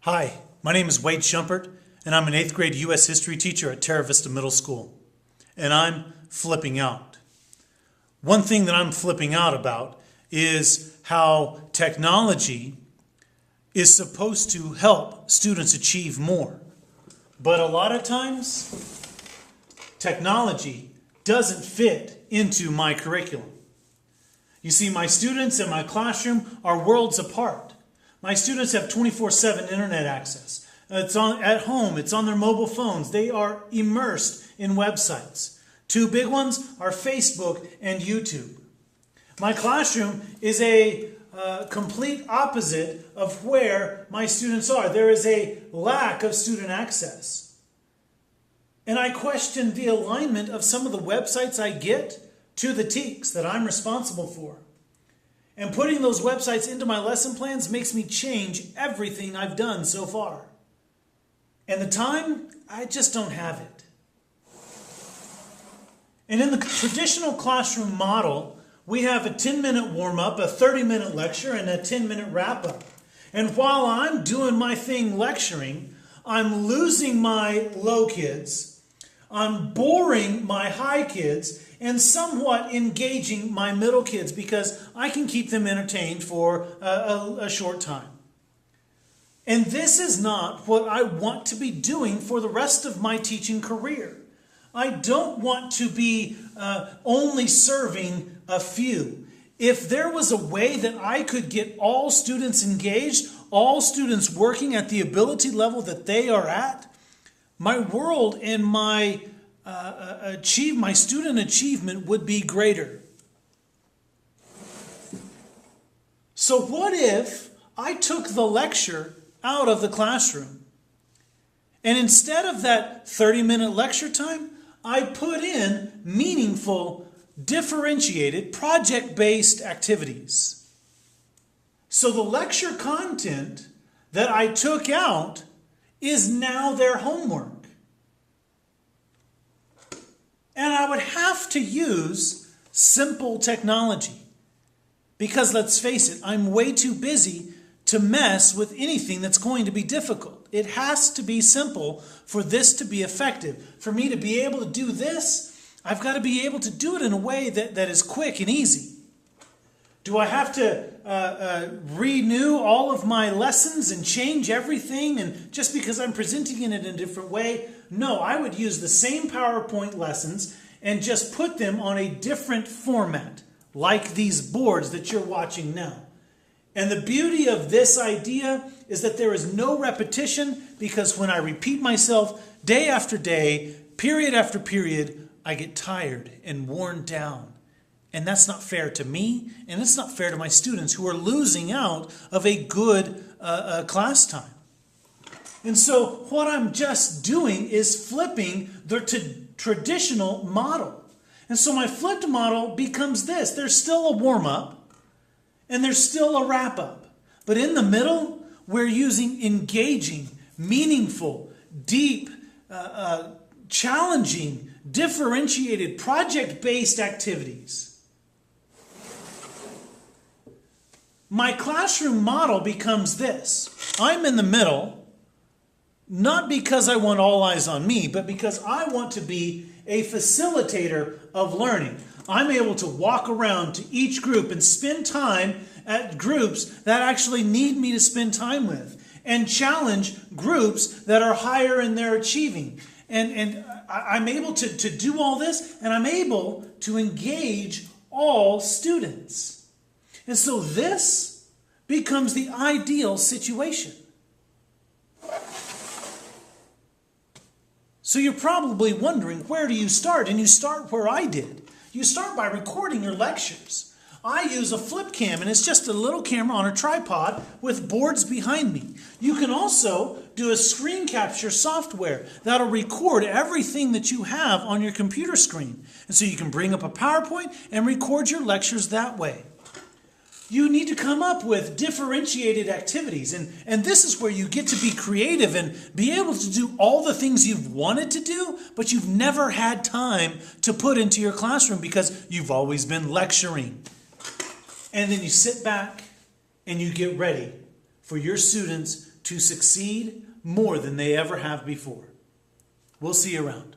Hi, my name is Wade Shumpert, and I'm an 8th grade U.S. history teacher at Terra Vista Middle School. And I'm flipping out. One thing that I'm flipping out about is how technology is supposed to help students achieve more. But a lot of times, technology doesn't fit into my curriculum. You see, my students in my classroom are worlds apart. My students have 24/7 internet access. It's on at home, it's on their mobile phones. They are immersed in websites. Two big ones are Facebook and YouTube. My classroom is a complete opposite of where my students are. There is a lack of student access. And I question the alignment of some of the websites I get to the TEKS that I'm responsible for. And putting those websites into my lesson plans makes me change everything I've done so far. And the time, I just don't have it. And in the traditional classroom model, we have a 10-minute warm-up, a 30-minute lecture, and a 10-minute wrap-up. And while I'm doing my thing lecturing, I'm losing my low kids, I'm boring my high kids, and somewhat engaging my middle kids because I can keep them entertained for a short time. And this is not what I want to be doing for the rest of my teaching career. I don't want to be only serving a few. If there was a way that I could get all students engaged, all students working at the ability level that they are at, my world and my student achievement would be greater. So what if I took the lecture out of the classroom, and instead of that 30-minute lecture time, I put in meaningful, differentiated, project-based activities? So the lecture content that I took out is now their homework. And I would have to use simple technology. Because let's face it, I'm way too busy to mess with anything that's going to be difficult. It has to be simple for this to be effective. For me to be able to do this, I've got to be able to do it in a way that is quick and easy. Do I have to renew all of my lessons and change everything and just because I'm presenting it in a different way? No, I would use the same PowerPoint lessons and just put them on a different format, like these boards that you're watching now. And the beauty of this idea is that there is no repetition, because when I repeat myself day after day, period after period, I get tired and worn down. And that's not fair to me, and it's not fair to my students who are losing out of a good class time. And so what I'm just doing is flipping the traditional model. And so my flipped model becomes this. There's still a warm-up, and there's still a wrap-up. But in the middle, we're using engaging, meaningful, deep, challenging, differentiated, project-based activities. My classroom model becomes this. I'm in the middle, not because I want all eyes on me, but because I want to be a facilitator of learning. I'm able to walk around to each group and spend time at groups that actually need me to spend time with, and challenge groups that are higher in their achieving. And I'm able to do all this, and I'm able to engage all students. And so this becomes the ideal situation. So you're probably wondering, where do you start? And you start where I did. You start by recording your lectures. I use a flip cam, and it's just a little camera on a tripod with boards behind me. You can also do a screen capture software that'll record everything that you have on your computer screen. And so you can bring up a PowerPoint and record your lectures that way. You need to come up with differentiated activities. And this is where you get to be creative and be able to do all the things you've wanted to do, but you've never had time to put into your classroom because you've always been lecturing. And then you sit back and you get ready for your students to succeed more than they ever have before. We'll see you around.